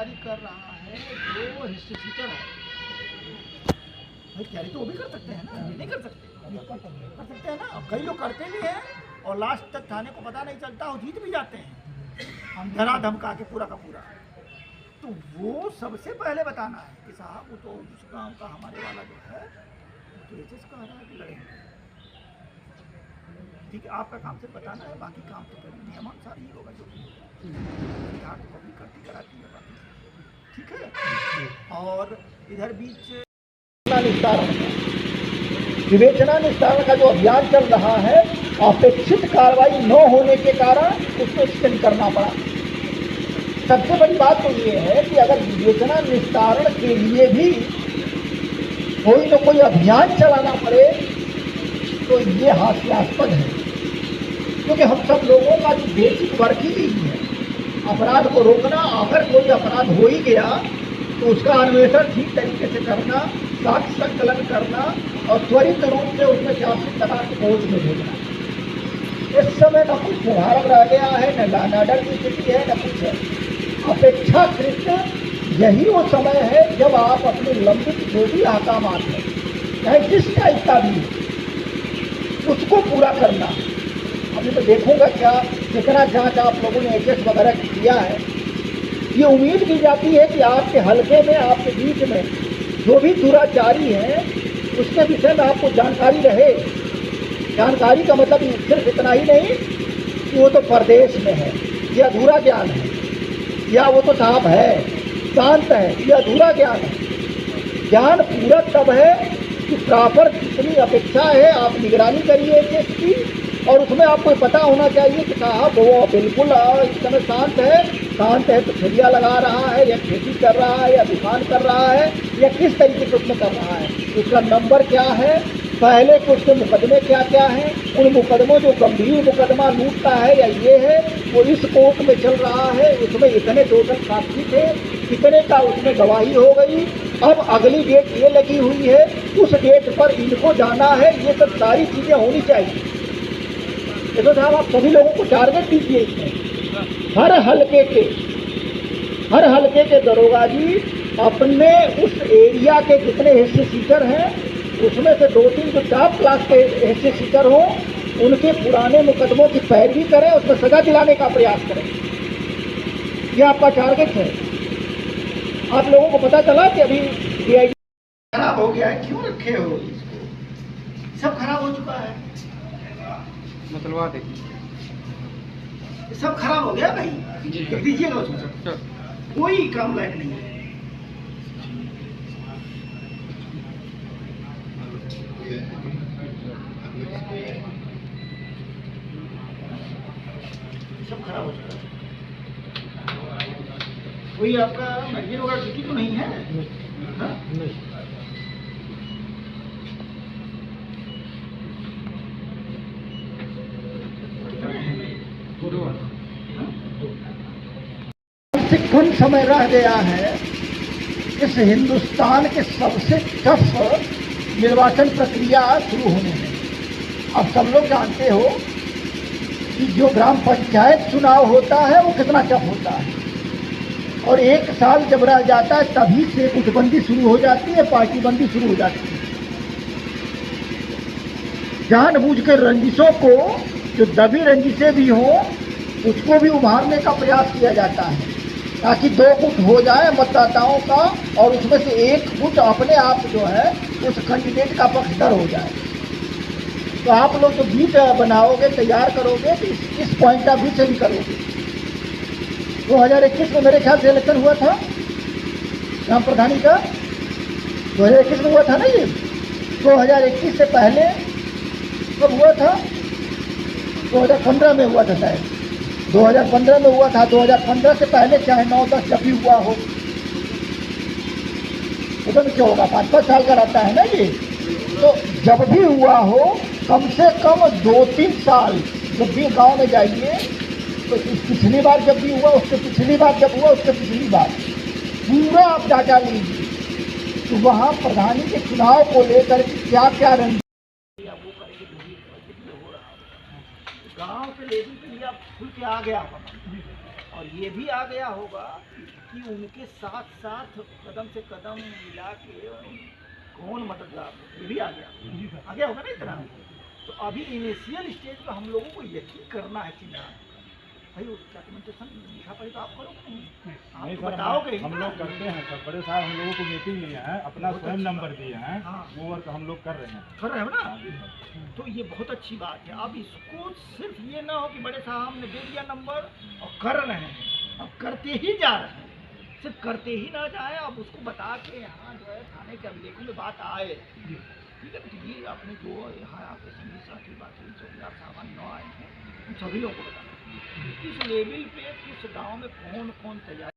तैयारी कर रहा है जो हिस्ट्री टीचर है, भाई तैयारी तो वो भी कर सकते हैं ना, ये नहीं कर सकते? कर सकते हैं ना। अब कई लोग करते भी हैं और लास्ट तक थाने को पता नहीं चलता और जीत भी जाते हैं धरा धमका के पूरा का पूरा। तो वो सबसे पहले बताना है कि साहब वो तो उस गाँव का हमारे वाला जो है तो एच कह रहा है कि लड़ेंगे। ठीक है, आपका काम सिर्फ बताना है, बाकी काम तो फिर नियमानुसार ही होगा जो बिहार तो पब्लिक करती कराती है बाकी। ठीक है। और इधर बीच विवेचना निस्तारण का जो अभियान चल रहा है, अपेक्षित कार्रवाई न होने के कारण उसको एक्सटेंड करना पड़ा। सबसे बड़ी बात तो ये है कि अगर विवेचना निस्तारण के लिए भी कोई न कोई अभियान चलाना पड़े तो ये हास्यास्पद है, क्योंकि हम सब लोगों का जो बेसिक वर्क ही यही है, अपराध को रोकना। अगर कोई अपराध हो ही गया तो उसका अन्वेषण ठीक तरीके से करना, साक्ष्य संकलन करना और त्वरित रूप से उसमें जांच करा के कोर्ट में भेजना। इस समय न कुछ सुधार रह गया है, न लानाडर की स्थिति है, न कुछ है। अपेक्षाकृत यही वो समय है जब आप अपने लंबित जो भी अहकामात हैं, चाहे जिस टाइप का भी, उसको पूरा करना। अभी तो देखूंगा क्या कितना जांच आप लोगों ने एचएस वगैरह किया है। ये उम्मीद की जाती है कि आपके हलके में, आपके बीच में जो भी दुराचारी है उसके विषय में आपको जानकारी रहे। जानकारी का मतलब सिर्फ इतना ही नहीं कि वो तो प्रदेश में है, ये अधूरा ज्ञान है, या वो तो साहब है, शांत है, ये अधूरा ज्ञान है। ज्ञान पूरा तब है कि प्रॉपर कितनी अपेक्षा है, आप निगरानी करिए केस की, और उसमें आपको पता होना चाहिए कि साहब वो बिल्कुल इस समय शांत है तो ठेलिया लगा रहा है या खेती कर रहा है या दुकान कर रहा है या किस तरीके से उसमें कर रहा है, उसका नंबर क्या है, पहले के उसके मुकदमे क्या क्या हैं, उन मुकदमों जो गंभीर मुकदमा लूट का है या ये है वो इस कोर्ट में चल रहा है, उसमें इतने टोटल साक्षी थे, कितने का उसमें गवाही हो गई, अब अगली डेट ये लगी हुई है, उस डेट पर इनको जाना है, ये सब सारी चीज़ें होनी चाहिए। तो साहब आप सभी लोगों को टारगेट दीजिए इसमें। हर हलके के दरोगा जी अपने उस एरिया के जितने हिस्से सीटर हैं उसमें से 2-3 जो टॉप क्लास के हिस्से सीटर हों, उनके पुराने मुकदमों की पैरवी करें, उसमें सजा दिलाने का प्रयास करें। ये आपका टारगेट है। आप लोगों को पता चला कि अभी DID खराब हो गया है, क्यों रखे हो इसको? सब खराब हो चुका है, मतलब सब खराब हो गया भाई। देख दीजिएगा उसमें कोई काम लायक नहीं है। सब खराब हो चुका है। कोई आपका मैगजीन वगैरह ड्यूटी तो नहीं है? नहीं। कम समय रह गया है इस हिंदुस्तान के सबसे टफ निर्वाचन प्रक्रिया शुरू होने में। अब सब लोग जानते हो कि जो ग्राम पंचायत चुनाव होता है वो कितना टफ होता है, और 1 साल जब रह जाता है तभी से गुटबंदी शुरू हो जाती है, पार्टी बंदी शुरू हो जाती है। जानबूझ के रंजिशों को, जो दबी रंजिशें भी हों, उसको भी उभारने का प्रयास किया जाता है ताकि 2 गुट हो जाए मतदाताओं का, और उसमें से 1 गुट अपने आप जो है उस कैंडिडेट का पक्षधर हो जाए। तो आप लोग जो गीत बनाओगे, तैयार करोगे, तो इस पॉइंट ऑफ व्यू से भी करोगे। 2021 में मेरे ख्याल से इलेक्शन हुआ था ग्राम प्रधानी का, 2021 में हुआ था ना ये। 2021 से पहले कब हुआ था? 2015 में हुआ था शायद, 2015 में हुआ था। 2015 से पहले चाहे 9-10 जब भी हुआ हो, उसमें क्या होगा, 5-5 साल का रहता है ना ये। तो जब भी हुआ हो कम से कम 2-3 साल, जब भी गांव में जाइए तो पिछली बार जब भी हुआ, उससे पिछली बार जब हुआ, उससे पिछली बार, पूरा आप डाटा लीजिए तो वहाँ प्रधानी के चुनाव को लेकर क्या क्या रंग गांव के लेवल पे आप खुल के आ गया होगा, और ये भी आ गया होगा कि उनके साथ साथ कदम से कदम मिला के कौन मददगार हो, ये भी आ गया, आ गया होगा ना इतना। तो अभी इनिशियल स्टेज पे हम लोगों को यकीन करना है कि ना भाई वो डॉक्यूमेंटेशन लिखा पड़े तो आप करो, आप नहीं तो सर, बताओगे ही हम ना। लोग करते हैं सर, बड़े साहब हम लोगों को मीटिंग लिए हैं, अपना बहुत स्वयं अच्छी नंबर बात। दिए हैं, हाँ। वो वर्क हम लोग कर रहे हैं। कर रहे हो ना, तो ये बहुत अच्छी बात है। अब इसको सिर्फ ये ना हो कि बड़े साहब ने दे दिया नंबर और कर रहे हैं, अब करते ही जा रहे हैं, सिर्फ करते ही ना जाए, अब उसको बता के यहाँ जो है थाने के अभिलेखों में बात आए, ठीक है। तो ये अपने जो यहाँ आपके संगी साथी बाकी चौकीदार साहब नौ आए हैं, उन सभी लोगों को बताना किस लेवल पे किस गांव में कौन कौन तैयारी